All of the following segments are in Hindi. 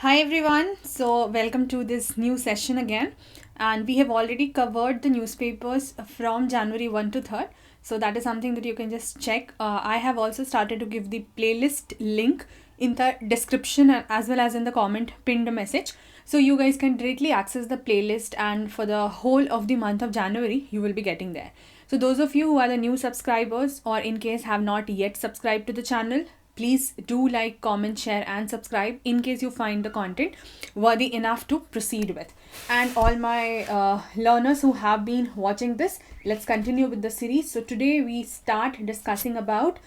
Hi everyone, so welcome to this new session again. And we have already covered the newspapers from January 1 to 3rd. So that is something that you can just check. I have also started to give the playlist link in the description as well as in the comment pinned message. So you guys can directly access the playlist, and for the whole of the month of January, you will be getting there. So those of you who are the new subscribers or in case have not yet subscribed to the channel, please do like, comment, share, and subscribe in case you find the content worthy enough to proceed with. And all my learners who have been watching this, let's continue with the series. So today we start discussing about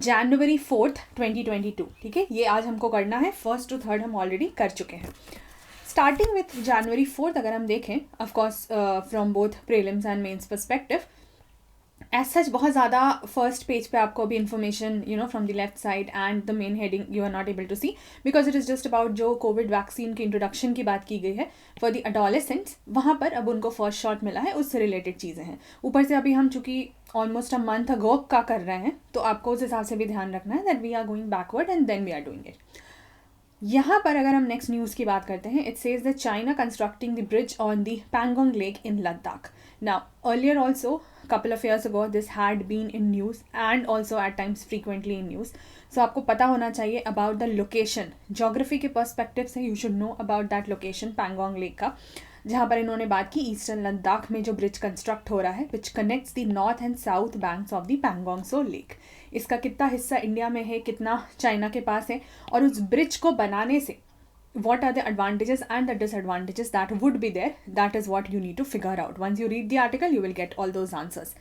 January 4th 2022. ठीक है, ये आज हमको करना है. 1st to 3rd हम ऑलरेडी कर चुके हैं. स्टार्टिंग विथ January 4th अगर हम देखें, of course from both prelims and mains perspective, as such बहुत ज़्यादा फर्स्ट पेज पे आपको अभी information from the left side and the main heading you are not able to see because it is just about जो कोविड वैक्सीन की इंट्रोडक्शन की बात की गई है फॉर द अडोलेसेंट्स. वहाँ पर अब उनको फर्स्ट शॉट मिला है, उससे रिलेटेड चीज़ें हैं. ऊपर से अभी हम चूँकि ऑलमोस्ट अ मंथ अगो का कर रहे हैं, तो आपको उस हिसाब से भी ध्यान रखना है that we are going backward and then we are doing it. यहाँ पर अगर हम नेक्स्ट न्यूज़ की बात करते हैं, it says that China constructing the bridge on the Pangong lake in Ladakh. Now, earlier also, couple of years ago, this had been in news and also at times frequently in news. So आपको पता होना चाहिए about the location. Geography के perspective से you should know about that location, Pangong lake का, जहाँ पर इन्होंने बात की ईस्टर्न लद्दाख में जो ब्रिज कंस्ट्रक्ट हो रहा है which connects the north and south banks of the Pangong so lake. इसका कितना हिस्सा इंडिया में है, कितना चाइना के पास है, और उस ब्रिज को बनाने से what are the advantages and the disadvantages that would be there, that is what you need to figure out. Once you read the article, you will get all those answers.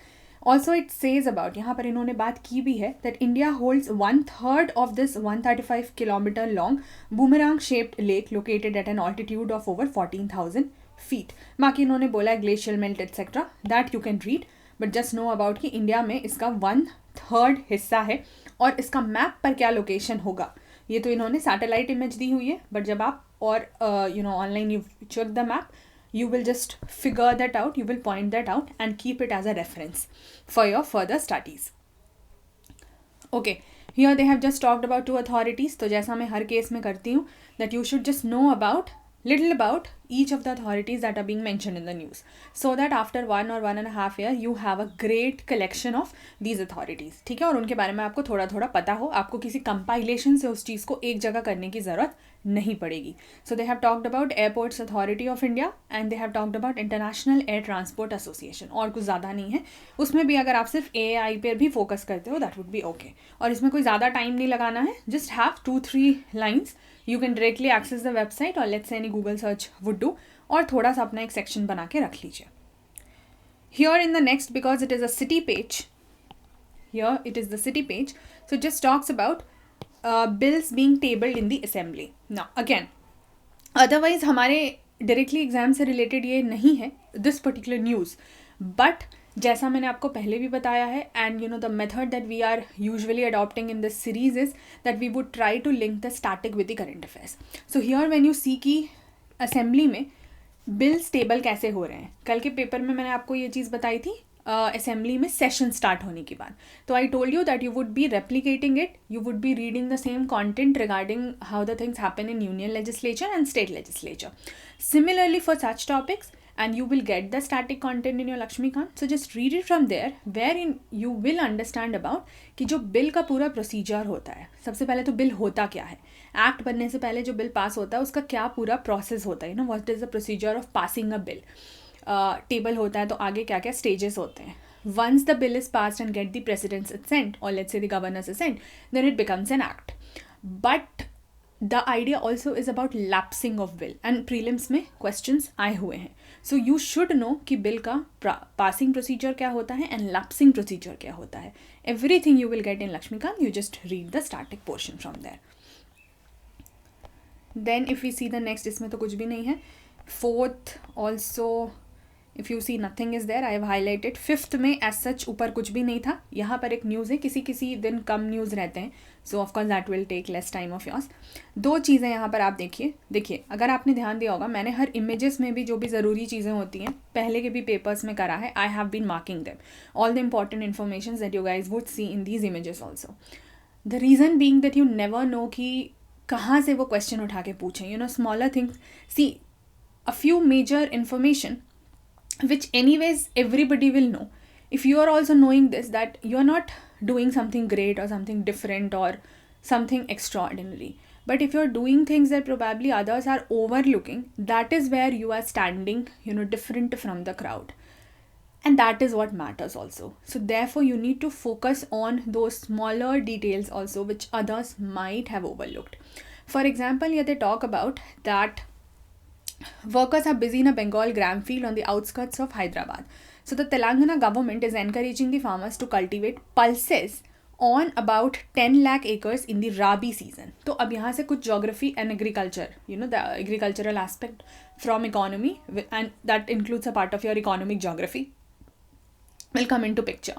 Also it says about, यहाँ पर इन्होंने बात की भी है, that India holds 1/3 of this 135 kilometer long boomerang shaped lake located at an altitude of over 14,000 feet. बाकी इन्होंने बोला glacial melt etc. that you can read, but just know about कि इंडिया में इसका 1/3 हिस्सा है, और इसका मैप पर क्या लोकेशन होगा ये तो इन्होंने सैटेलाइट इमेज दी हुई है, बट जब आप और online you check the map, you will just figure that out, you will point that out and keep it as a reference for your further studies. Okay, here they have just talked about two authorities. तो जैसा मैं हर केस में करती हूँ, that you should just know about little about each of the authorities that are being mentioned in the news, so that after 1 or 1.5 year you have a great collection of these authorities. ठीक है, और उनके बारे में आपको थोड़ा थोड़ा पता हो, आपको किसी कंपाइलेशन से उस चीज़ को एक जगह करने की ज़रूरत नहीं पड़ेगी. So they have talked about airports authority of India and they have talked about international air transport association. और कुछ ज़्यादा नहीं है उसमें भी. अगर आप सिर्फ AI पर भी फोकस करते हो दैट वुड बी ओके, और इसमें कोई ज़्यादा टाइम नहीं लगाना है. Just have 2-3 lines. You can directly access the website, or let's say any Google search would do, और थोड़ा सा अपना एक सेक्शन बना के रख लीजिए. Here in the next, because it is a city page, here it is the city page, so it just talks about bills being tabled in the assembly. Now again, otherwise हमारे directly exam से related ये नहीं है this particular news, but जैसा मैंने आपको पहले भी बताया है, and the method that we are usually adopting in this series is that we would try to link the static with the current affairs. So here when you see की असेंबली में बिल्स टेबल कैसे हो रहे हैं, कल के पेपर में मैंने आपको ये चीज़ बताई थी असेंबली में सेशन स्टार्ट होने के बाद. तो I told you that you would be replicating it, you would be reading the same content regarding how the things happen in union legislature and state legislature. Similarly for such topics, and you will get the static content in your Lakshmikant. So just read it from there, wherein you will understand about कि जो बिल का पूरा प्रोसीजर होता है. सबसे पहले तो बिल होता क्या है, एक्ट बनने से पहले जो बिल पास होता है उसका क्या पूरा प्रोसेस होता है, what is the procedure of passing a bill. Table होता है तो आगे क्या क्या स्टेजेस होते हैं. Once the bill is passed and get the president's assent, or let's say the governor's assent, then it becomes an act. But the idea also is about lapsing of bill, and prelims में questions आए हुए हैं. So you should know कि bill का passing procedure क्या होता है and lapsing procedure क्या होता है. Everything you will get in Lakshmikant, you just read the static portion from there. Then if we see the next, इसमें तो कुछ भी नहीं है. Fourth also, if you see nothing is there, I have highlighted. Fifth में as such ऊपर कुछ भी नहीं था. यहाँ पर एक न्यूज़ है, किसी दिन कम न्यूज़ रहते हैं, so of course that will take less time of yours. दो चीज़ें यहाँ पर आप देखिए अगर आपने ध्यान दिया होगा, मैंने हर इमेजेस में भी जो भी ज़रूरी चीज़ें होती हैं पहले के भी पेपर्स में करा है. I have been marking them all the important information that you guys would see in these images also. The reason being that you never know कि कहाँ से वो क्वेश्चन उठा के पूछें, you know, smaller things, see a few major information which anyways everybody will know. If you are also knowing this, that you are not doing something great or something different or something extraordinary, but if you are doing things that probably others are overlooking, that is where you are standing, you know, different from the crowd, and that is what matters also. So therefore you need to focus on those smaller details also which others might have overlooked. For example, here they talk about that workers are busy in a Bengal gram field on the outskirts of Hyderabad. So the Telangana government is encouraging the farmers to cultivate pulses on about 10 lakh acres in the Rabi season. तो अब यहाँ से कुछ geography and agriculture, you know, the agricultural aspect from economy, and that includes a part of your economic geography, will come into picture.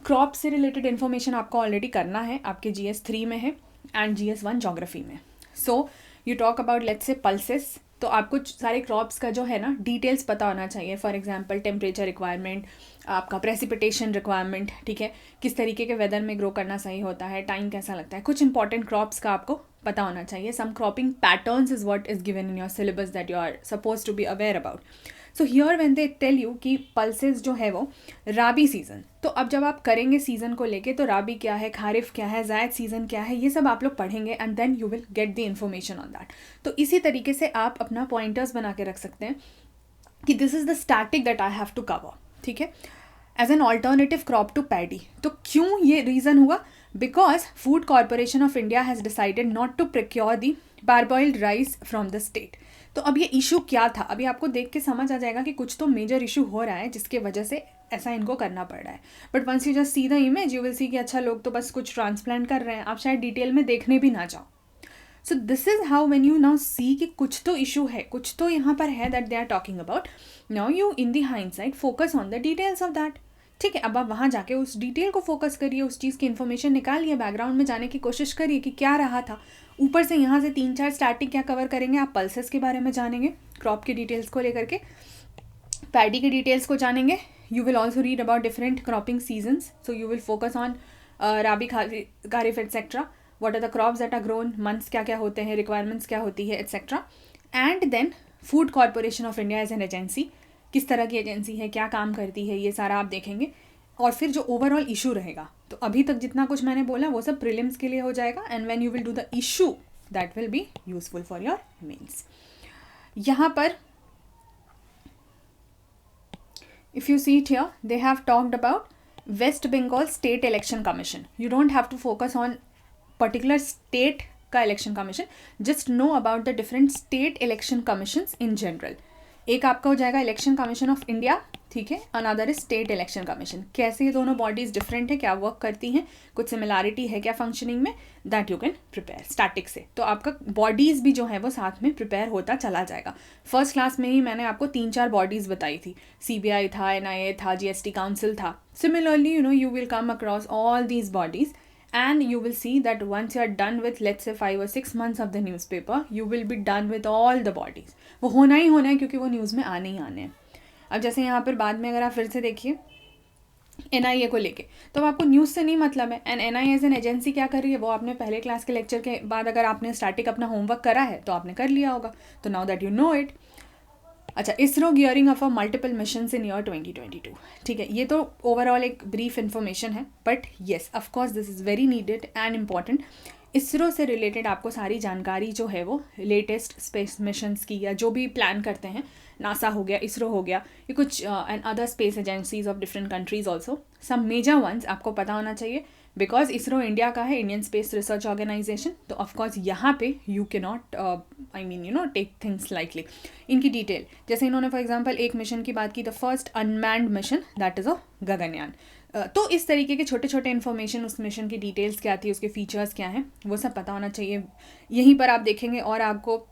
Crop से रिलेटेड इन्फॉर्मेशन आपको ऑलरेडी करना है, आपके GS3 में है एंड GS1 जोग्राफी में. So you talk about let's से पल्सेस, तो आपको सारे क्रॉप्स का जो है ना डिटेल्स पता होना चाहिए. फॉर एग्जांपल टेम्परेचर रिक्वायरमेंट, आपका प्रेसिपिटेशन रिक्वायरमेंट, ठीक है, किस तरीके के वेदर में ग्रो करना सही होता है, टाइम कैसा लगता है, कुछ इंपॉर्टेंट क्रॉप्स का आपको पता होना चाहिए. Some cropping patterns is what is given in your syllabus that you are suppose to be aware about. So here when they tell you कि पल्सेस जो है वो राबी सीज़न, तो अब जब आप करेंगे सीज़न को लेके, तो राबी क्या है, खारिफ क्या है, ज़ायद सीज़न क्या है, ये सब आप लोग पढ़ेंगे and then you will get the information on that. तो इसी तरीके से आप अपना पॉइंटर्स बना के रख सकते हैं कि this is the static that I have to cover, ठीक है, as an alternative crop to paddy. तो क्यों ये रीज़न हुआ? Because food corporation of India has decided not to procure the parboiled rice from the state. तो अब ये इशू क्या था, अभी आपको देख के समझ आ जाएगा कि कुछ तो मेजर इशू हो रहा है जिसके वजह से ऐसा इनको करना पड़ रहा है. But once you just see the image you will see कि अच्छा लोग तो बस कुछ ट्रांसप्लांट कर रहे हैं, आप शायद डिटेल में देखने भी ना जाओ. So this is how when you now see कि कुछ तो इशू है, कुछ तो यहाँ पर है that they are talking about. Now you in the hindsight focus on the details of that. ठीक है, अब आप वहाँ जाके उस डिटेल को फोकस करिए, उस चीज़ की इन्फॉर्मेशन निकालिए, बैकग्राउंड में जाने की कोशिश करिए कि क्या रहा था. ऊपर से यहाँ से 3-4 स्टैटिक क्या कवर करेंगे, आप पल्सेस के बारे में जानेंगे, क्रॉप के डिटेल्स को लेकर के, पैडी के डिटेल्स को जानेंगे. You will also read about different cropping seasons, so you will focus on rabi, kharif etcetera, what are the crops that are grown, months क्या क्या होते हैं, रिक्वायरमेंट्स क्या होती है etcetera. And then Food corporation of India as an agency, किस तरह की एजेंसी है, क्या काम करती है, ये सारा आप देखेंगे. और फिर जो ओवरऑल इशू रहेगा, तो अभी तक जितना कुछ मैंने बोला वो सब प्रीलिम्स के लिए हो जाएगा, and when you will do the issue that will be useful for your mains. यहाँ पर if you see it here they have talked about West Bengal state election commission. You don't have to focus on particular state का election commission, just know about the different state election commissions in general. एक आपका हो जाएगा इलेक्शन कमीशन ऑफ इंडिया, ठीक है, another is state election commission. कैसे ये दोनों बॉडीज़ डिफरेंट है, क्या वर्क करती हैं, कुछ सिमिलैरिटी है क्या फंक्शनिंग में, that you can prepare static से. तो आपका बॉडीज़ भी जो है वो साथ में प्रिपेयर होता चला जाएगा. फर्स्ट क्लास में ही मैंने आपको 3-4 बॉडीज़ बताई थी, CBI था, NIA था, GST काउंसिल था. Similarly you know you will come across all these bodies and you will see that once you are done with let's say 5 or 6 months of the newspaper, you will be done with all the bodies. वो होना ही होना है क्योंकि वो न्यूज़ में आने ही आने हैं. अब जैसे यहाँ पर बाद में अगर आप फिर से देखिए NIA को लेके, तो आपको न्यूज़ से नहीं मतलब है, and NIA as an agency क्या कर रही है, वो आपने पहले क्लास के लेक्चर के बाद अगर आपने स्टैटिक अपना होमवर्क करा है तो आपने कर लिया होगा. तो now that you know it. अच्छा, ISRO gearing up for multiple missions in year 2022. ठीक है, ये तो ओवरऑल एक ब्रीफ इन्फॉर्मेशन है, but yes of course this is very needed and important. ISRO से रिलेटेड आपको सारी जानकारी जो है वो लेटेस्ट स्पेस मिशंस की, या जो भी प्लान करते हैं, नासा हो गया, इसरो हो गया, ये कुछ and other space agencies of different countries also, some major ones आपको पता होना चाहिए. बिकॉज इसरो इंडिया का है, इंडियन स्पेस रिसर्च ऑर्गेनाइजेशन, तो ऑफकोर्स यहाँ पे you can not I mean you know take things likely. इनकी डिटेल जैसे इन्होंने फॉर एग्जांपल एक मिशन की बात की, the first unmanned mission that is of Gaganyaan. तो इस तरीके के छोटे छोटे इन्फॉर्मेशन, उस मिशन की डिटेल्स क्या थी, उसके फीचर्स क्या हैं, वो सब पता होना चाहिए. यहीं पर आप देखेंगे और आपको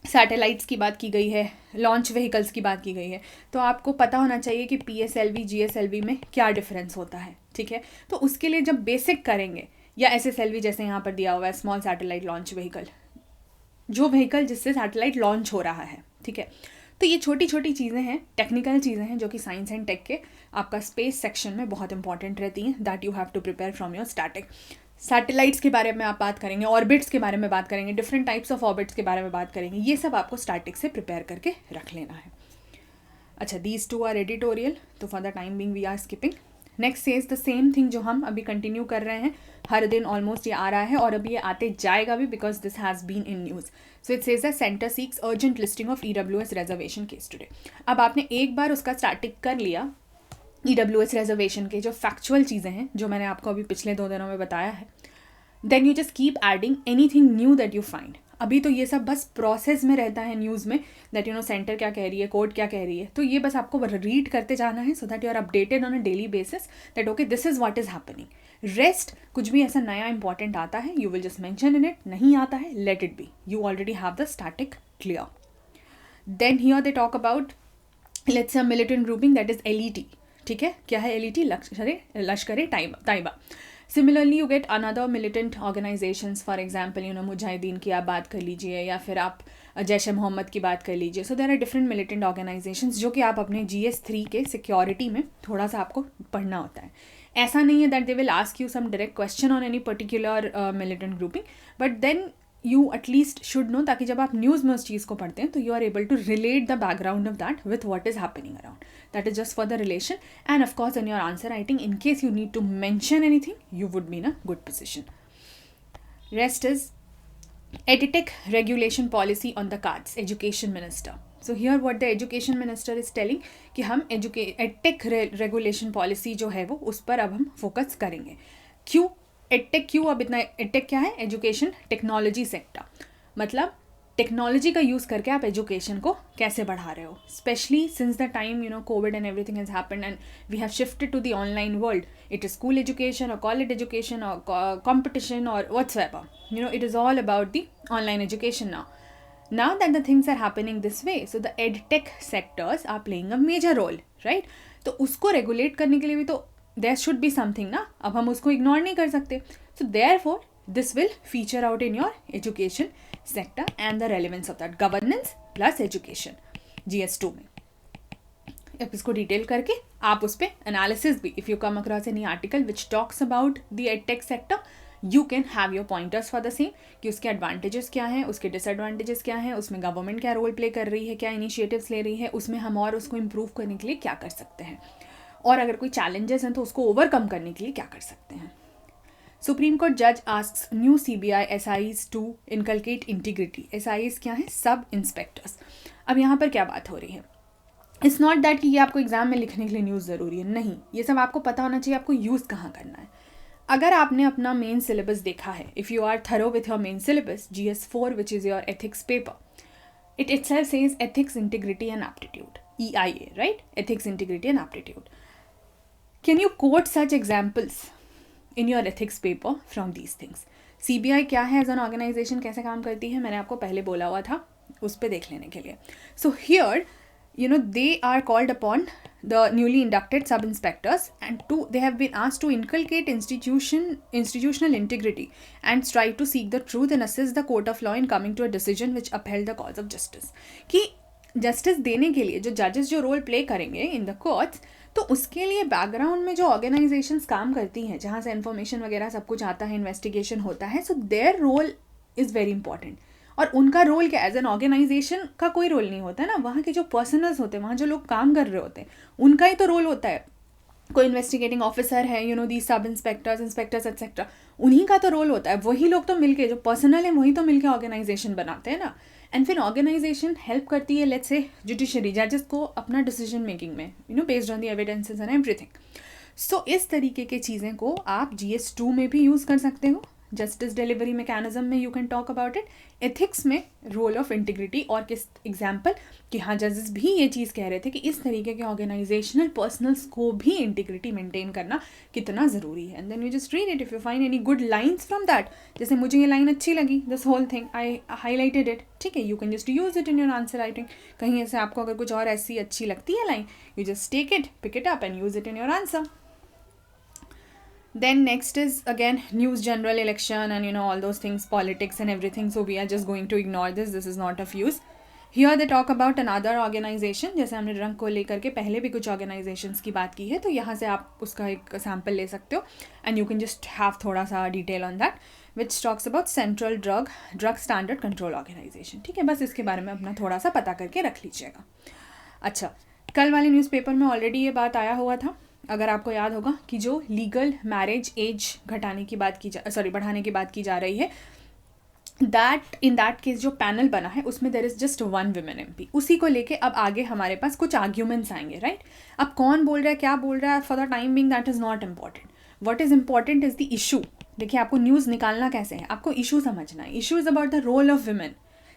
सैटेलाइट्स की बात की गई है, लॉन्च व्हीकल्स की बात की गई है, तो आपको पता होना चाहिए कि PSLV GSLV में क्या डिफरेंस होता है. ठीक है, तो उसके लिए जब बेसिक करेंगे, या SSLV जैसे यहाँ पर दिया हुआ है, स्मॉल सैटेलाइट लॉन्च व्हीकल, जो व्हीकल जिससे सैटेलाइट लॉन्च हो रहा है. ठीक है, तो ये छोटी छोटी चीज़ें हैं, टेक्निकल चीज़ें हैं, जो कि साइंस एंड टेक के आपका स्पेस सेक्शन में बहुत इंपॉर्टेंट रहती हैं, that you have to prepare from your static. Satellites के बारे में आप बात करेंगे, ऑर्बिट्स के बारे में बात करेंगे, डिफरेंट टाइप्स ऑफ ऑर्बिट्स के बारे में बात करेंगे. ये सब आपको स्टैटिक से प्रिपेयर करके रख लेना है. अच्छा, दीज टू आर एडिटोरियल, तो for the time being we are skipping. Next says the same thing जो हम अभी कंटिन्यू कर रहे हैं. हर दिन ऑलमोस्ट ये आ रहा है और अभी ये आते जाएगा भी, because this has been in news. So it says the centre seeks urgent listing of EWS reservation case today. अब आपने एक बार उसका स्टैटिक कर लिया EWS रिजर्वेशन के जो फैक्चुअल चीज़ें हैं जो मैंने आपको अभी पिछले 2 दिनों में बताया है, then you just keep adding anything new that you find. अभी तो ये सब बस प्रोसेस में रहता है न्यूज़ में, दैट यू नो सेंटर क्या कह रही है, कोर्ट क्या कह रही है. तो ये बस आपको रीड करते जाना है so that you are updated on a daily basis that okay this is what is happening. Rest कुछ भी ऐसा नया इंपॉर्टेंट आता है you will just mention in it, नहीं आता है let it be, you already have the static clear. Then here they talk about let's say militant grouping that is LET. ठीक है, क्या है LET? Lashkar Taiba. Similarly you get another militant organisations, for example you know Mujahideen की आप बात कर लीजिए या फिर आप जैश ए मोहम्मद की बात कर लीजिए. So there are different militant organisations जो कि आप अपने GS3 के सिक्योरिटी में थोड़ा सा आपको पढ़ना होता है. ऐसा नहीं है that they will ask you some direct question on any particular militant grouping, but then you at least should know, ताकि जब आप न्यूज़ में उस चीज़ को पढ़ते हैं तो you are able to relate the background of that with what is happening around. That is just for the relation, and of course in your answer writing in case you need to mention anything you would be in a good position. Rest is EdTech regulation policy on the cards, education minister. So here what the education minister is telling कि हम EdTech regulation policy जो है वो उस पर अब हम फोकस करेंगे. क्यों EdTech? क्यों अब इतना EdTech क्या है? Education technology sector. मतलब टेक्नोलॉजी का यूज़ करके आप एजुकेशन को कैसे बढ़ा रहे हो, specially since the time you know Covid and everything has happened and we have shifted to the online world. It is school education और कॉलेज एजुकेशन और कॉम्पिटिशन और whatsoever, you know it is all about the online education now. Now that the things are happening this way, so the edtech sectors are playing a major role, right? तो उसको रेगुलेट करने के लिए भी तो there should be something ना. अब हम उसको इग्नोर नहीं कर सकते. So therefore this will feature out in your education sector and the relevance of that governance plus education GS2 में. अब इसको डिटेल करके आप उस पर एनालिसिस भी, if you come across any article which talks about the edtech sector, you can have your pointers for the same कि उसके एडवांटेजेस क्या हैं, उसके डिसएडवांटेजेस क्या हैं, उसमें गवर्नमेंट क्या रोल प्ले कर रही है, क्या इनिशिएटिव्स ले रही है, उसमें हम और उसको इम्प्रूव करने के लिए क्या कर सकते हैं, और अगर कोई चैलेंजेस हैं तो उसको ओवरकम करने के लिए क्या कर सकते हैं. सुप्रीम कोर्ट जज asks new CBI SIs to inculcate integrity. SIs क्या है? सब इंस्पेक्टर्स. अब यहाँ पर क्या बात हो रही है? इट्स नॉट दैट कि ये आपको एग्जाम में लिखने के लिए न्यूज़ ज़रूरी है, नहीं, ये सब आपको पता होना चाहिए आपको यूज़ कहाँ करना है. अगर आपने अपना मेन सिलेबस देखा है, if you are thorough with your main syllabus GS4 which is your ethics paper, it itself says ethics, integrity and aptitude, EIA, right? Ethics, integrity and aptitude. Can you quote such examples in your ethics paper from these things? CBI क्या है एज एन ऑर्गेनाइजेशन, कैसे काम करती है, मैंने आपको पहले बोला हुआ था, उस पर देख लेने के लिए. So here you know they are called upon, the newly inducted sub inspectors, and they have been asked to inculcate institutional integrity and strive to seek the truth and assist the court of law in coming to a decision which upheld the cause of justice. कि जस्टिस देने के लिए जो जजेस जो रोल प्ले करेंगे इन द कोर्ट्स, तो उसके लिए बैकग्राउंड में जो ऑर्गेनाइजेशंस काम करती हैं, जहाँ से इन्फॉर्मेशन वगैरह सब कुछ आता है, इन्वेस्टिगेशन होता है, so their role is very important. और उनका रोल क्या, एज एन ऑर्गेनाइजेशन का कोई रोल नहीं होता है ना, वहाँ के जो पर्सनल्स होते हैं, वहाँ जो लोग काम कर रहे होते हैं, उनका ही तो रोल होता है. कोई इन्वेस्टिगेटिंग ऑफिसर है, यू नो दी सब इंस्पेक्टर्स एक्सेट्रा, उन्हीं का तो रोल होता है. वही लोग तो मिलके, जो पर्सनल है वही तो मिलके ऑर्गेनाइजेशन बनाते हैं ना. एंड फिर ऑर्गेनाइजेशन हेल्प करती है लेट्स से जुडिशरी जजेस को अपना डिसीजन मेकिंग में, you know based on the evidences and everything. So इस तरीके की चीज़ें को आप GS2 में भी यूज़ कर सकते हो. जस्टिस डिलीवरी मैकेनिज्म में you can talk about it. Ethics में रोल ऑफ इंटीग्रिटी, और किस एग्जाम्पल कि हाँ जजेस भी ये चीज़ कह रहे थे कि इस तरीके के ऑर्गेनाइजेशनल पर्सनल्स को भी इंटीग्रिटी मेंटेन करना कितना ज़रूरी है. And then you just read it if you find any good lines from that. जैसे मुझे ये लाइन अच्छी लगी, this whole thing I highlighted it, ठीक है, you can just use it in your answer writing. कहीं ऐसे आपको अगर कुछ और ऐसी अच्छी लगती है line, you just take it, pick it up and use it in your answer. Then next is again news, general election and you know all those things, politics and everything, so we are just going to ignore this is not of use. Here they talk about another organisation, जैसे हमने ड्रग को लेकर के पहले भी कुछ ऑर्गेनाइजेशंस की बात की है, तो यहाँ से आप उसका एक सैम्पल ले सकते हो and you can just have थोड़ा सा detail on that, which talks about central drug standard control organisation. ठीक है, बस इसके बारे में अपना थोड़ा सा पता करके रख लीजिएगा। अच्छा, कल वाले न्यूज़पेपर में ऑलरेडी ये बात आया हुआ था, अगर आपको याद होगा, कि जो लीगल मैरिज एज बढ़ाने की बात की जा रही है, इन दैट केस जो पैनल बना है उसमें there is just one women MP। उसी को लेके अब आगे हमारे पास कुछ आर्ग्यूमेंट्स आएंगे, राइट। अब कौन बोल रहा है, क्या बोल रहा है, for the time being that is not important. What is important is the issue. देखिए, आपको न्यूज़ निकालना कैसे है, आपको इशू समझना है। Issue is about the role of women,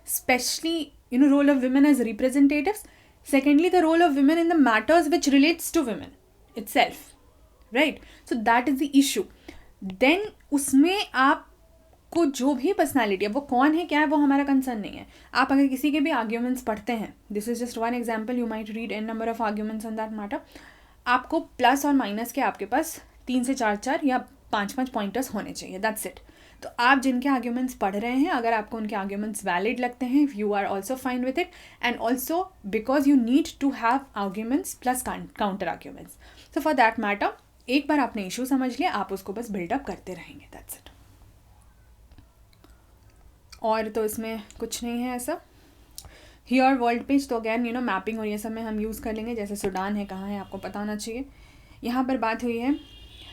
specially role of women as representatives. Secondly, the role of women in the matters which relates to women itself, right? So that is the issue. Then उसमें आपको जो भी पर्सनालिटी है, वो कौन है, क्या है, वो हमारा कंसर्न नहीं है। आप अगर किसी के भी आर्ग्यूमेंट्स पढ़ते हैं, this is just one example, you might read a number of arguments on that matter, आपको प्लस और माइनस के आपके पास 3 से 4 या 5 पॉइंटर्स होने चाहिए, दैट्स इट। तो आप जिनके आर्ग्यूमेंट्स पढ़ रहे हैं, अगर आपको उनके आर्ग्यूमेंट्स वैलिड लगते हैं, you are also fine with it, and also because you need to have arguments plus counter arguments. So for that matter, एक बार आपने इशू समझ लिया, आप उसको बस बिल्डअप करते रहेंगे, दैट्स इट। और तो इसमें कुछ नहीं है ऐसा। हियर वर्ल्ड पेज, तो अगैन मैपिंग और ये सब में हम यूज़ कर लेंगे, जैसे सूडान है, कहाँ है, आपको पता होना चाहिए। यहाँ पर बात हुई है,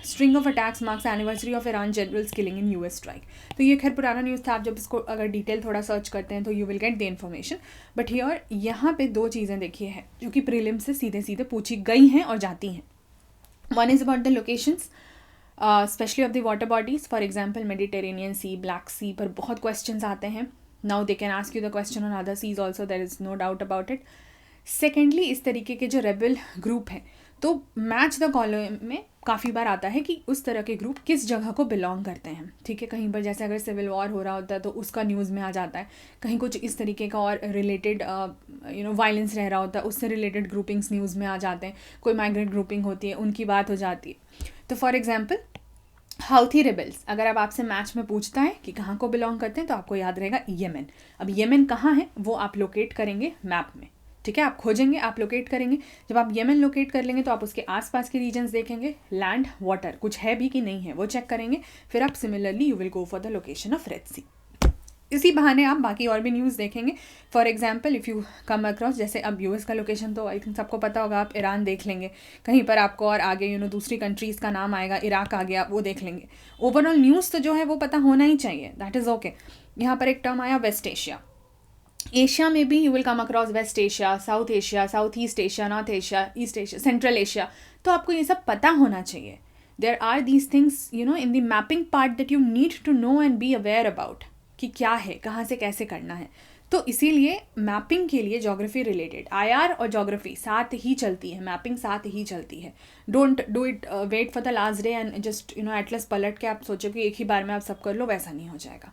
string of attacks marks anniversary of Iran generals killing in US strike. तो ये खैर पुराना न्यूज़ था, आप जब इसको अगर डिटेल थोड़ा सर्च करते हैं तो you will get the information. But here यहाँ पे 2 चीज़ें देखिए है जो कि प्रीलिम से सीधे सीधे पूछी गई हैं और जाती हैं। One is about the locations, specially of the water bodies, for example Mediterranean sea, black sea पर बहुत क्वेश्चन आते हैं। Now they can ask you the question on other seas also, there is no doubt about it. Secondly, इस तरीके के जो रेबल ग्रुप हैं, तो मैच द कॉलम में काफ़ी बार आता है कि उस तरह के ग्रुप किस जगह को बिलोंग करते हैं। ठीक है, कहीं पर जैसे अगर सिविल वॉर हो रहा होता है तो उसका न्यूज़ में आ जाता है, कहीं कुछ इस तरीके का और रिलेटेड वायलेंस रह रहा होता है, उससे रिलेटेड ग्रुपिंग्स न्यूज़ में आ जाते हैं, कोई माइग्रेंट ग्रुपिंग होती है, उनकी बात हो जाती है। तो फॉर एग्जाम्पल हाउथी रिबल्स, अगर अब आपसे मैच में पूछता है कि कहाँ को बिलोंग करते हैं, तो आपको याद रहेगा येमेन। अब येमेन कहाँ है वो आप लोकेट करेंगे मैप में। ठीक है, आप खोजेंगे, आप लोकेट करेंगे। जब आप येमेन लोकेट कर लेंगे तो आप उसके आसपास के रीजन्स देखेंगे, लैंड वाटर कुछ है भी कि नहीं है वो चेक करेंगे। फिर आप similarly you will go for the location of red sea. इसी बहाने आप बाकी और भी न्यूज़ देखेंगे। For example, if you come across, जैसे अब US का लोकेशन तो आई थिंक सबको पता होगा, आप ईरान देख लेंगे, कहीं पर आपको और आगे दूसरी कंट्रीज़ का नाम आएगा, इराक आ गया, वो देख लेंगे। ओवरऑल न्यूज़ तो जो है वो पता होना ही चाहिए, दैट इज़ ओके। यहाँ पर एक टर्म आया वेस्ट एशिया। एशिया में भी you will come across West Asia, South Asia, South East Asia, North Asia, East Asia, Central Asia. तो आपको ये सब पता होना चाहिए। There are these things in the mapping part that you need to know and be aware about, कि क्या है, कहाँ से कैसे करना है। तो इसीलिए मैपिंग के लिए ज्योग्राफी रिलेटेड IR और ज्योग्राफी साथ ही चलती है, मैपिंग साथ ही चलती है। Don't do it wait for the last day and just atlas पलट के आप सोचो कि एक ही बार में आप सब कर लो, वैसा नहीं हो जाएगा।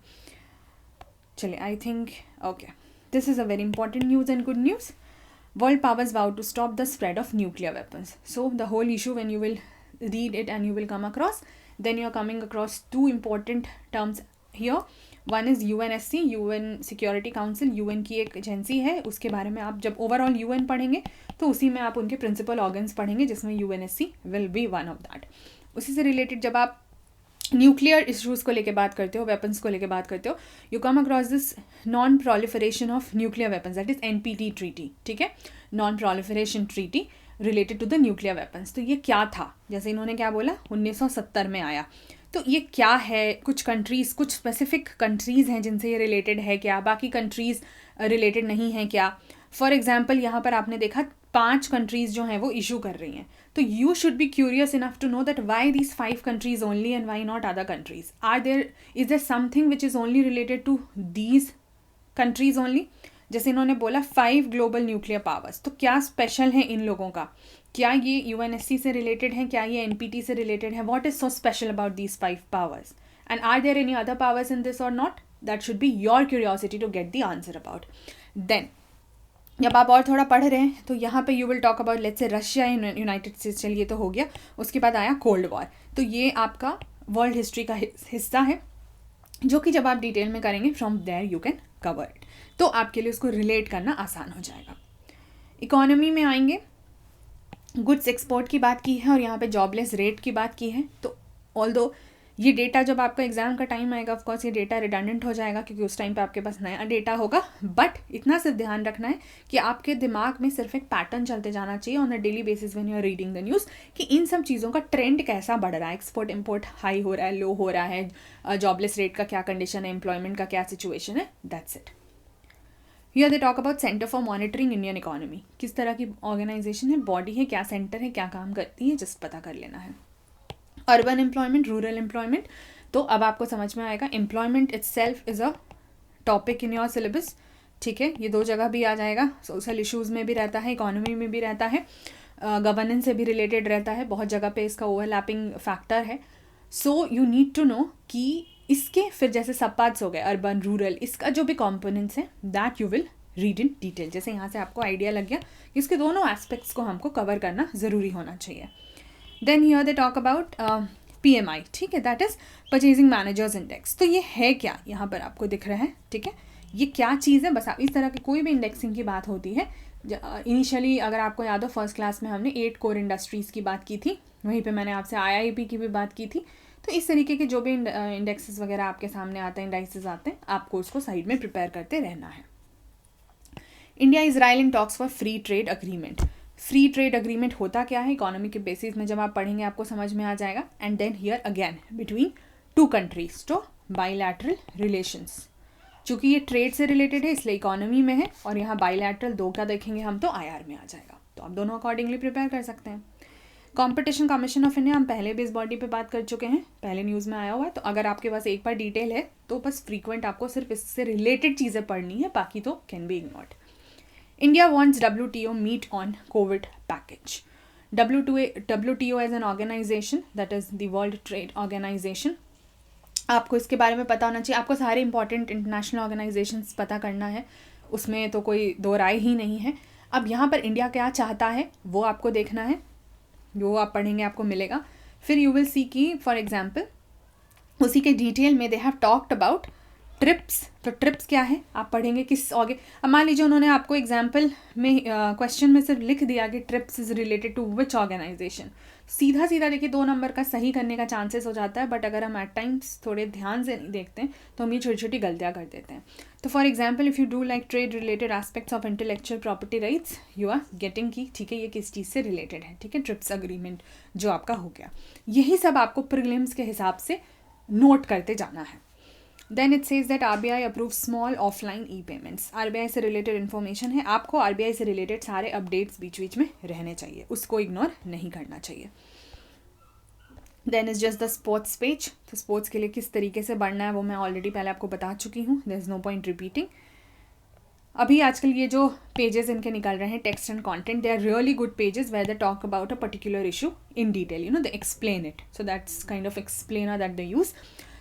चलिए, I think okay, this is a very important news and good news. World powers vow to stop the spread of nuclear weapons. So the whole issue, when you will read it and you will come across, then you are coming across 2 important terms here. One is UNSC, UN Security Council, UN की एक एजेंसी है, उसके बारे में आप जब ओवरऑल UN पढ़ेंगे तो उसी में आप उनके प्रिंसिपल ऑर्गन्स पढ़ेंगे, जिसमें UNSC will be one of that. उसी से रिलेटेड जब आप न्यूक्लियर इशूज़ को लेके बात करते हो, वेपन्स को लेके बात करते हो, you come across this non proliferation of nuclear weapons, that is NPT treaty. ठीक है, non proliferation treaty related to the nuclear weapons. तो ये क्या था, जैसे इन्होंने क्या बोला, 1970 में आया। तो ये क्या है, कुछ कंट्रीज़, कुछ स्पेसिफिक कंट्रीज़ हैं जिनसे ये रिलेटेड है क्या, बाकी कंट्रीज़ रिलेटेड नहीं है क्या। फॉर एग्जाम्पल, यहाँ पर आपने देखा 5 कंट्रीज़ जो हैं वो इशू कर रही हैं। तो you should be curious enough to know that why these 5 countries only and why not other countries? Is there something which is only related to these countries only? जैसे इन्होंने बोला 5 ग्लोबल न्यूक्लियर पावर्स, तो क्या स्पेशल है इन लोगों का, क्या ये UNSC से रिलेटेड है, क्या ये NPT से रिलेटेड है, what is so special about these 5 powers, and are there any other powers in this or not? That should be your curiosity to get the answer about. Then जब आप और थोड़ा पढ़ रहे हैं तो यहाँ पे you will talk about let's से रशिया एंड यूनाइटेड स्टेट्स, चलिए तो हो गया। उसके बाद आया कोल्ड वॉर। तो ये आपका वर्ल्ड हिस्ट्री का हिस्सा है, जो कि जब आप डिटेल में करेंगे from there you can cover it. तो आपके लिए उसको रिलेट करना आसान हो जाएगा। इकोनॉमी में आएंगे, गुड्स एक्सपोर्ट की बात की है और यहाँ पे जॉबलेस रेट की बात की है। तो ऑल्दो ये डेटा जब आपका एग्जाम का टाइम आएगा, ऑफ कोर्स ये डेटा रिडंडेंट हो जाएगा क्योंकि उस टाइम पे आपके पास नया डेटा होगा, बट इतना सिर्फ ध्यान रखना है कि आपके दिमाग में सिर्फ एक पैटर्न चलते जाना चाहिए on a daily basis when you are reading the news कि इन सब चीज़ों का ट्रेंड कैसा बढ़ रहा है, एक्सपोर्ट इम्पोर्ट हाई हो रहा है, लो हो रहा है, जॉबलेस रेट का क्या कंडीशन है, एम्प्लॉयमेंट का क्या सिचुएशन है, that's it. Here they talk about centre for monitoring Indian economy, किस तरह की ऑर्गेनाइजेशन है, बॉडी है, क्या सेंटर है, क्या काम करती है, जस्ट पता कर लेना है। अर्बन एम्प्लॉयमेंट, रूरल एम्प्लॉयमेंट, तो अब आपको समझ में आएगा employment itself is a topic in your syllabus, ठीक है, ये 2 जगह भी आ जाएगा, सोशल इश्यूज़ में भी रहता है, इकोनॉमी में भी रहता है, गवर्नेंस से भी रिलेटेड रहता है, बहुत जगह पे इसका ओवरलैपिंग फैक्टर है। So you need to know कि इसके फिर जैसे सब पार्ट्स हो गए, अर्बन रूरल, इसका जो भी कॉम्पोनेंट्स है that you will read in detail. जैसे यहाँ से आपको आइडिया लग गया, इसके दोनों एस्पेक्ट्स को हमको कवर करना ज़रूरी होना चाहिए। Then here they talk about PMI, ठीक है, that is purchasing managers index. तो ये है क्या, यहाँ पर आपको दिख रहा है, ठीक है, ये क्या चीज़ है। बस आप इस तरह की कोई भी इंडेक्सिंग की बात होती है, इनिशियली अगर आपको याद हो फर्स्ट क्लास में हमने 8 कोर इंडस्ट्रीज़ की बात की थी, वहीं पे मैंने आपसे IIP की भी बात की थी। तो इस तरीके के जो भी इंडेक्सेस वगैरह आपके सामने आते हैं, इंडाइसेस आते हैं, आपको उसको साइड में प्रिपेयर करते रहना है। India Israel in talks for free trade agreement. Free trade agreement होता क्या है, इकोनॉमी के बेसिस में जब आप पढ़ेंगे आपको समझ में आ जाएगा। And then here again between 2 countries, तो बाइलैटरल रिलेशंस, चूँकि ये ट्रेड से रिलेटेड है इसलिए इकोनॉमी में है, और यहाँ बाइलैटरल 2 का देखेंगे हम तो IR में आ जाएगा। तो आप दोनों अकॉर्डिंगली प्रिपेयर कर सकते हैं। कॉम्पिटिशन कमीशन ऑफ इंडिया, हम पहले भी इस बॉडी पे बात कर चुके हैं, पहले न्यूज़ में आया हुआ है। तो अगर आपके पास एक बार डिटेल है तो बस फ्रीक्वेंट आपको सिर्फ इससे रिलेटेड चीज़ें पढ़नी है, बाकी तो can be ignored. India wants WTO meet on COVID package. WTO as an organization, that is the World Trade Organization. आपको इसके बारे में पता होना चाहिए, आपको सारे इंपॉर्टेंट इंटरनेशनल ऑर्गेनाइजेशंस पता करना है, उसमें तो कोई दो राय ही नहीं है। अब यहाँ पर इंडिया क्या चाहता है वो आपको देखना है, जो आप पढ़ेंगे आपको मिलेगा। फिर यू विल सी की फॉर एग्जाम्पल उसी के डिटेल में दे हैव टॉक्ड अबाउट ट्रिप्स। तो ट्रिप्स क्या है आप पढ़ेंगे किस अब मान लीजिए उन्होंने आपको एग्जाम्पल में क्वेश्चन में सिर्फ लिख दिया कि TRIPS is related to which organisation, सीधा सीधा देखिए 2 नंबर का सही करने का चांसेस हो जाता है। बट अगर हम एट टाइम्स थोड़े ध्यान से नहीं देखते हैं तो हम ये छोटी छोटी गलतियाँ कर देते हैं। तो for example if you do like trade related aspects of intellectual property rights, you are getting की ठीक है ये किस चीज़ से रिलेटेड है, ठीक है, ट्रिप्स अग्रीमेंट जो आपका हो गया। यही सब आपको प्रीलिम्स के हिसाब से नोट करते जाना है। Then it says that RBI approves small offline e-payments. RBI से रिलेटेड इन्फॉर्मेशन है, आपको RBI से रिलेटेड सारे अपडेट्स बीच बीच में रहने चाहिए, उसको इग्नोर नहीं करना चाहिए। Then is just the sports page. तो स्पोर्ट्स के लिए किस तरीके से बढ़ना है वो मैं ऑलरेडी पहले आपको बता चुकी हूँ, there is no point repeating. अभी आजकल ये जो पेजेस इनके निकल रहे हैं text and content, they are really good pages where they talk about a particular issue in detail, you know they explain it, so that's kind of explainer that they use.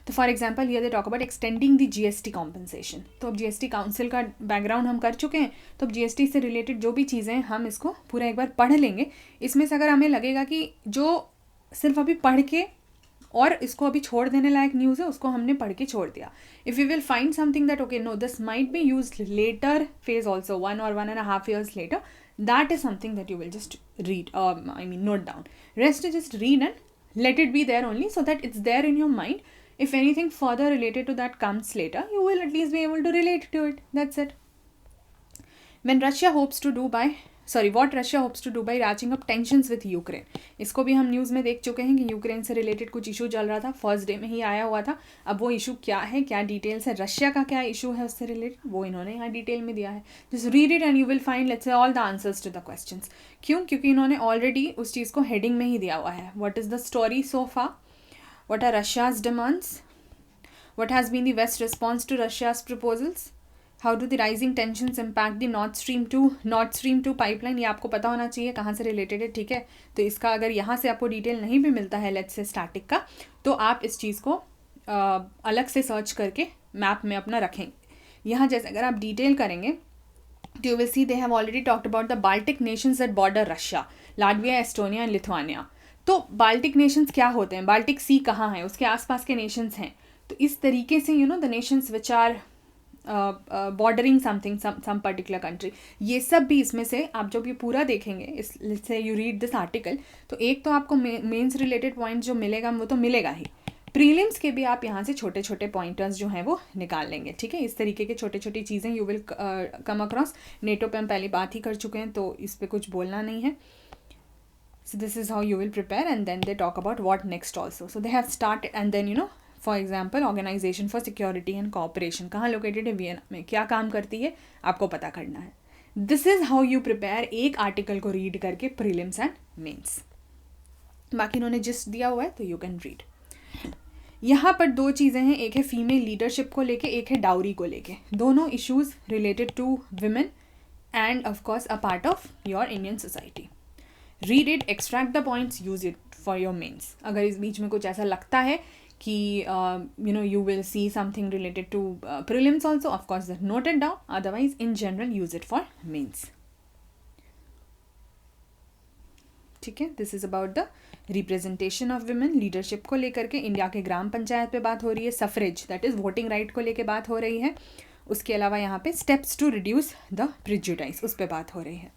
तो फॉर एग्जाम्पल ये they talk about extending the GST compensation. तो अब GST काउंसिल का बैकग्राउंड हम कर चुके हैं, तो अब GST से रिलेटेड जो भी चीज़ें हैं हम इसको पूरा एक बार पढ़ लेंगे। इसमें से अगर हमें लगेगा कि जो सिर्फ अभी पढ़ के और इसको अभी छोड़ देने लायक न्यूज़ है उसको हमने पढ़ के छोड़ दिया, if you will find something that okay no this might be used later phase also 1 or 1.5 years later, that is something that you will just read, note down. Rest is just read and let it be there only so that it's there in your mind. If anything further related to that comes later, you will at least be able to relate to it. That's it. What Russia hopes to do by ratcheting up tensions with Ukraine. इसको भी हम न्यूज़ में देख चुके हैं कि यूक्रेन से रिलेटेड कुछ इशू चल रहा था, फर्स्ट डे में ही आया हुआ था। अब वो इशू क्या है, क्या डिटेल्स है, रशिया का क्या इशू है उससे रिलेटेड, वो इन्होंने यहाँ डिटेल में दिया है। Just read it and you will find let's say all the answers to the questions. क्यों? क्योंकि इन्होंने ऑलरेडी उस चीज़ को हेडिंग में ही दिया हुआ है। What is the story so far? What are Russia's demands? What has been the West's response to Russia's proposals? How do the rising tensions impact the Nord Stream 2 pipeline? ये आपको पता होना चाहिए कहाँ से रिलेटेड है, ठीक है। तो इसका अगर यहाँ से आपको डिटेल नहीं भी मिलता है लेट्स से स्टैटिक का, तो आप इस चीज़ को अलग से सर्च करके मैप में अपना रखेंगे। यहाँ जैसे अगर आप डिटेल करेंगे you will see they have already talked about the Baltic nations that border Russia, Latvia, Estonia and Lithuania. तो बाल्टिक नेशंस क्या होते हैं, बाल्टिक सी कहाँ है, उसके आसपास के नेशंस हैं। तो इस तरीके से you know the nations which are bordering something some particular country, ये सब भी इसमें से आप जब ये पूरा देखेंगे, इससे यू रीड दिस आर्टिकल, तो एक तो आपको मेंस रिलेटेड पॉइंट जो मिलेगा वो तो मिलेगा ही, प्रीलिम्स के भी आप यहाँ से छोटे छोटे पॉइंटर्स जो हैं वो निकाल लेंगे, ठीक है। इस तरीके के छोटे छोटी चीज़ें you will come across. NATO पे हम पहले बात ही कर चुके हैं तो इस पर कुछ बोलना नहीं है। So this is how you will prepare, and then they talk about what next also. So they have started, and then for example, Organization for Security and Cooperation कहाँ located है, वियना में, क्या काम करती है आपको पता करना है। This is how you prepare एक आर्टिकल को रीड करके प्रीलिम्स एंड मेंस। बाकी इन्होंने जिस्ट दिया हुआ है तो यू कैन रीड। यहाँ पर दो चीज़ें हैं, एक है फीमेल लीडरशिप को लेके, एक है डाउरी को लेके, दोनों issues related to women and of course a part of your Indian society. Read it, extract the points, use it for your mains. अगर इस बीच में कुछ ऐसा लगता है कि you will see something related to prelims also, of course note it down, otherwise in general use it for mains, ठीक है। This is about the representation of women, leadership को लेकर के। इंडिया के ग्राम पंचायत पे बात हो रही है, suffrage that is voting right को लेकर बात हो रही है, उसके अलावा यहाँ पे steps to reduce the prejudice उस पर बात हो रही है।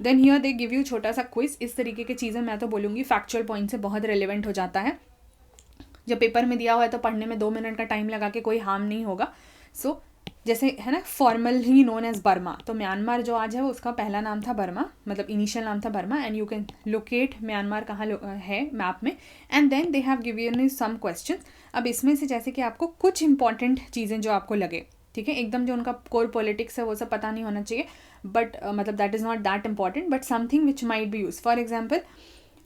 Then here they give you छोटा सा क्विज। इस तरीके की चीज़ें मैं तो बोलूँगी फैक्चुअल पॉइंट से बहुत रेलिवेंट हो जाता है। जब पेपर में दिया हुआ है तो पढ़ने में 2 मिनट का टाइम लगा के कोई हार्म नहीं होगा। सो जैसे है ना, फॉर्मली नोन एज बर्मा, तो म्यांमार जो आज है वो उसका पहला नाम था बर्मा, मतलब इनिशियल नाम था Burma, and you can locate Myanmar कहाँ है मैप में, and then they have given you some question. अब इसमें से जैसे कि आपको कुछ इंपॉर्टेंट चीज़ें जो आपको लगे, ठीक है, एकदम जो उनका कोर पॉलिटिक्स है वो सब पता नहीं होना चाहिए, बट मतलब that is not that important, but something which might be use. For example,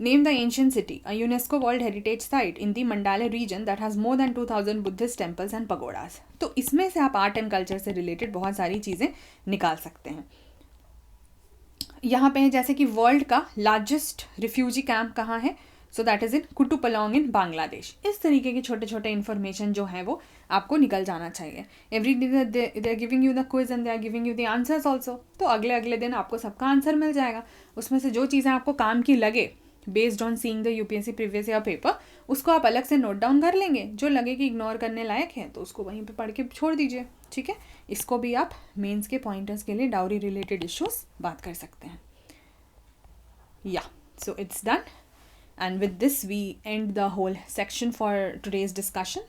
name the ancient city, a UNESCO World Heritage Site in the Mandalay region that has more than 2000 Buddhist temples and pagodas। तो इसमें से आप आर्ट एंड कल्चर से रिलेटेड बहुत सारी चीज़ें निकाल सकते हैं। यहाँ पे है जैसे कि वर्ल्ड का लार्जेस्ट रिफ्यूजी कैंप कहाँ है, सो दैट इज़ इन कुटुपलोंग इन बांग्लादेश। इस तरीके के छोटे छोटे इन्फॉर्मेशन जो है वो आपको निकल जाना चाहिए। Every day they are giving you the quiz and they are giving you the answers also, तो अगले दिन आपको सबका आंसर मिल जाएगा। उसमें से जो चीज़ें आपको काम की लगे based on seeing the UPSC previous year paper, उसको आप अलग से नोट डाउन कर लेंगे। जो लगे कि इग्नोर करने लायक है तो उसको वहीं पे पढ़ के छोड़ दीजिए, ठीक है। इसको भी आप मेंस के पॉइंटर्स के लिए डाउरी रिलेटेड इश्यूज बात कर सकते हैं। या so it's done, and with this we end the whole section for today's discussion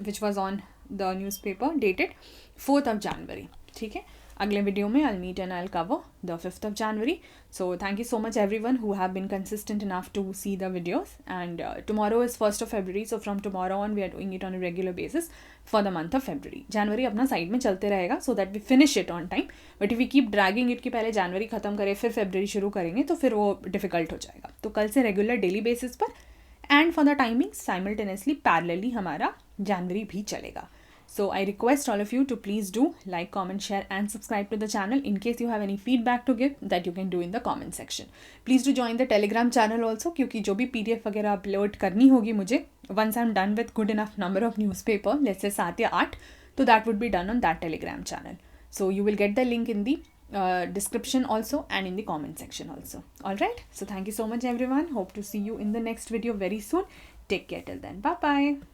which was on the newspaper dated 4th of January, ठीक है। अगले वीडियो में I'll meet and I'll cover the 5th of January. So thank you so much everyone who have been consistent enough to see the videos, and tomorrow is 1st of February, so from tomorrow on we are doing it on a regular basis for the month of February. January अपना साइड में चलते रहेगा so that we finish it on time, but if we keep dragging it कि पहले January ख़त्म करें फिर February शुरू करेंगे तो फिर वो difficult हो जाएगा। तो कल से regular daily basis पर and for the timing simultaneously parallelly हमारा January भी चलेगा। So I request all of you to please do like, comment, share and subscribe to the channel. In case you have any feedback to give, that you can do in the comment section. Please do join the Telegram channel also, क्योंकि जो भी PDF वगैरह अपलोड करनी होगी मुझे, once I'm done with good enough number of newspaper, let's say 7 या 8, तो that would be done on that Telegram channel. So you will get the link in the description also and in the comment section also. Alright, so thank you so much everyone. Hope to see you in the next video very soon. Take care till then. Bye bye.